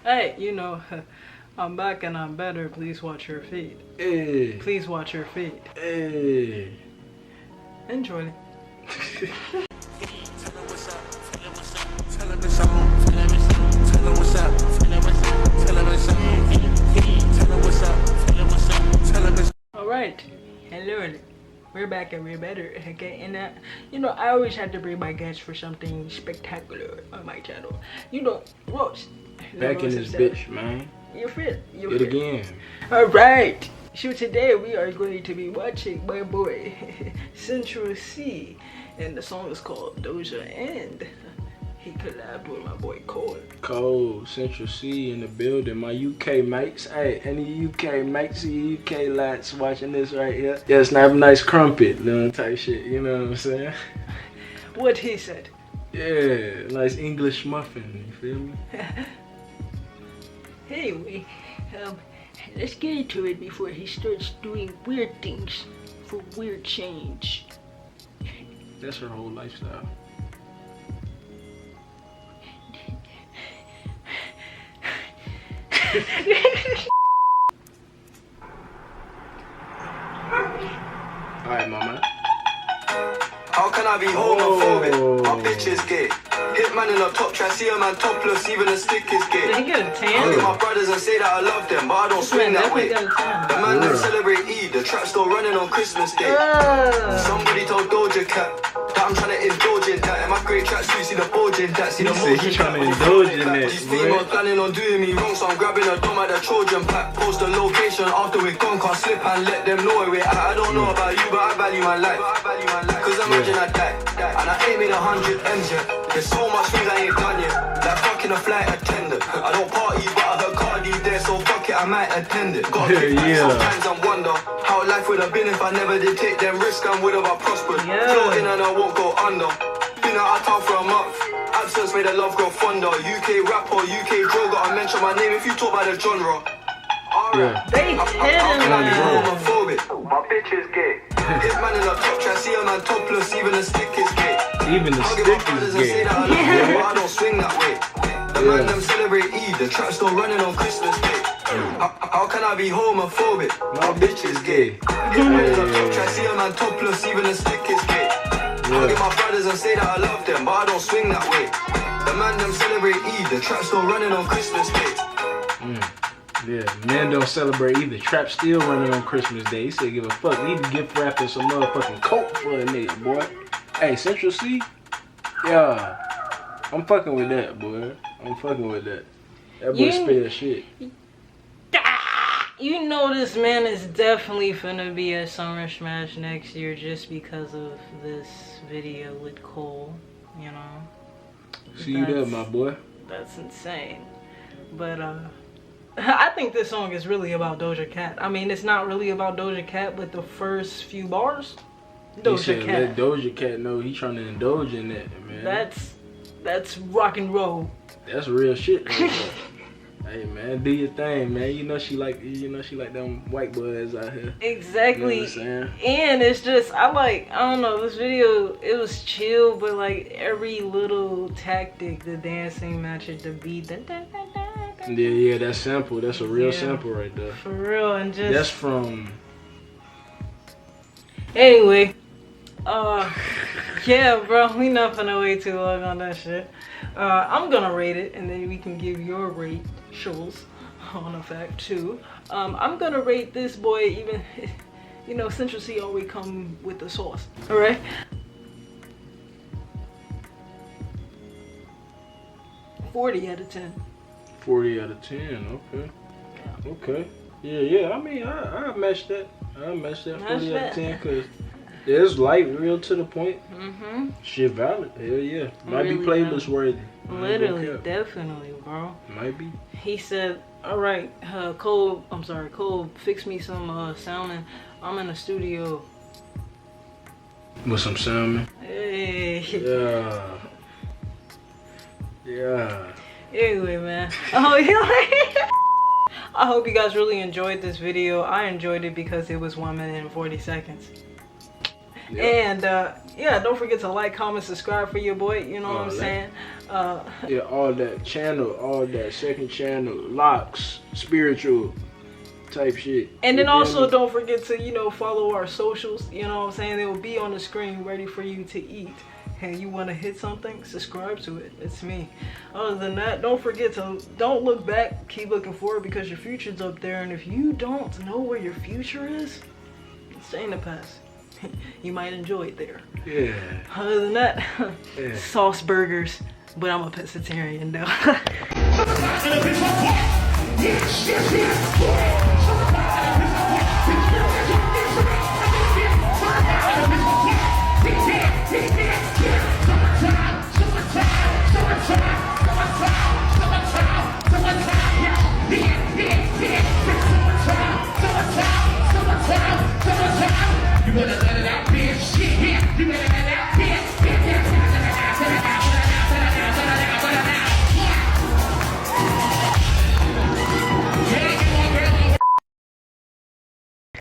Hey, you know, I'm back and I'm better. Please watch your feet. Hey. Please watch your feet. Hey. Enjoy it. Alright, hello. We're back and we're better, okay? And you know, I always have to bring my guests for something spectacular on my channel. You know, Roach. Back in this bitch, man. You're fit. You're It fit. again. Alright. So today we are going to be watching my boy Central C, and the song is called Doja, and he collabed with my boy Cole. Cole, Central C in the building. My UK mates. Hey, any UK mates, UK lads watching this right here? Yeah, snap a nice crumpet, little type shit. You know what I'm saying? What he said. Yeah, nice English muffin. You feel me? Anyway, let's get into it before he starts doing weird things for weird change. That's her whole lifestyle. Alright, mama. How can I be homophobic? My bitch is gay. Hit man in a top try, see a man topless, even a stick is gay. Did he get a I tan? look at my brothers and say that I love them, but I don't swing that way. Got a tan. The man that celebrate Eid, the trap still running on Christmas Day. Somebody told Doja Cat that I'm trying to indulge in that. In my great tracks, you see the bulge in that. See the motion trying to that. indulge in that, These females planning on doing me wrong, so I'm grabbing a dome at the Trojan pack. Post the location after we're gone, can't slip and let them know where we're at. I don't know about you, but I value my life. Cause imagine I die, and I ain't made 100 M's yet. There's so much things I ain't done yet. Like fucking a flight attendant. I don't party, but I heard Cardi there, so fuck it, I might attend it. Gotta take back sometimes and wonder how life would have been if I never did take them risks and would have I prospered. Floating and I won't go under. Been out of town for a month. Absence made the love grow fonder. UK rapper, UK droga. I mention my name if you talk about the genre. Alright. They hit him, man. Homophobic. My bitch is gay. Hit man in a top try, see a man topless, even a stick is gay. Even the I'll give stick my brothers is and say gay. that I love them, but I don't swing that way. The man them celebrate Eid, the trap still running on Christmas Day. How can I be homophobic? My bitch is gay. Hit man in a top try, see a man topless, even a stick is gay. I'll give my brothers and say that I love them, but I don't swing that way. The man them celebrate Eid, the trap still running on Christmas Day. Yeah, men don't celebrate either. Trap still running on Christmas Day. He said give a fuck. Need to gift wrapping some motherfucking coke for a nigga, boy. Hey, Central C? Yeah. I'm fucking with that, boy. I'm fucking with that. That boy spell shit. You know this man is definitely finna be at Summer Smash next year just because of this video with Cole, you know. See you there, my boy. That's insane. But I think this song is really about Doja Cat. I mean, it's not really about Doja Cat, but the first few bars, Doja Cat. Let Doja Cat know he trying to indulge in that, man. That's rock and roll. That's real shit. Right there. Hey man, do your thing, man. You know she like them white boys out here. Exactly. You know what I'm saying? And it's just I don't know, this video, it was chill, but like every little tactic, the dancing matches the beat. Yeah, that sample. That's a real sample right there. For real, and just that's from. Anyway, yeah, bro, we not finna wait too long on that shit. I'm gonna rate it, and then we can give your rate shows on effect too. I'm gonna rate this boy, even, you know, Central C always come with the sauce. All right. 40 out of 10. 40 out of 10. Okay. Yeah. Okay. Yeah. I mean, I match that. I match that 40 out of 10 because it's light, real to the point. Shit valid. Hell yeah. Might really be playlist worthy. Literally, definitely, bro. Might be. He said, all right, Cole, fix me some sounding. I'm in the studio. With some salmon. Hey. Yeah. Yeah. Anyway, man. Oh, I hope you guys really enjoyed this video. I enjoyed it because it was 1 minute and 40 seconds. Yep. And yeah, don't forget to like, comment, subscribe for your boy. You know what I'm saying? Yeah, all that channel, all that second channel, locks, spiritual type shit. And then You feel also me? don't forget to, you know, follow our socials. You know what I'm saying? They will be on the screen ready for you to eat. And you want to hit something, subscribe to it. It's me. Other than that, don't forget to, don't look back, keep looking forward, because your future's up there. And if you don't know where your future is, stay in the past. You might enjoy it there. Yeah. Other than that, Yeah. sauce burgers. But I'm a pescatarian though.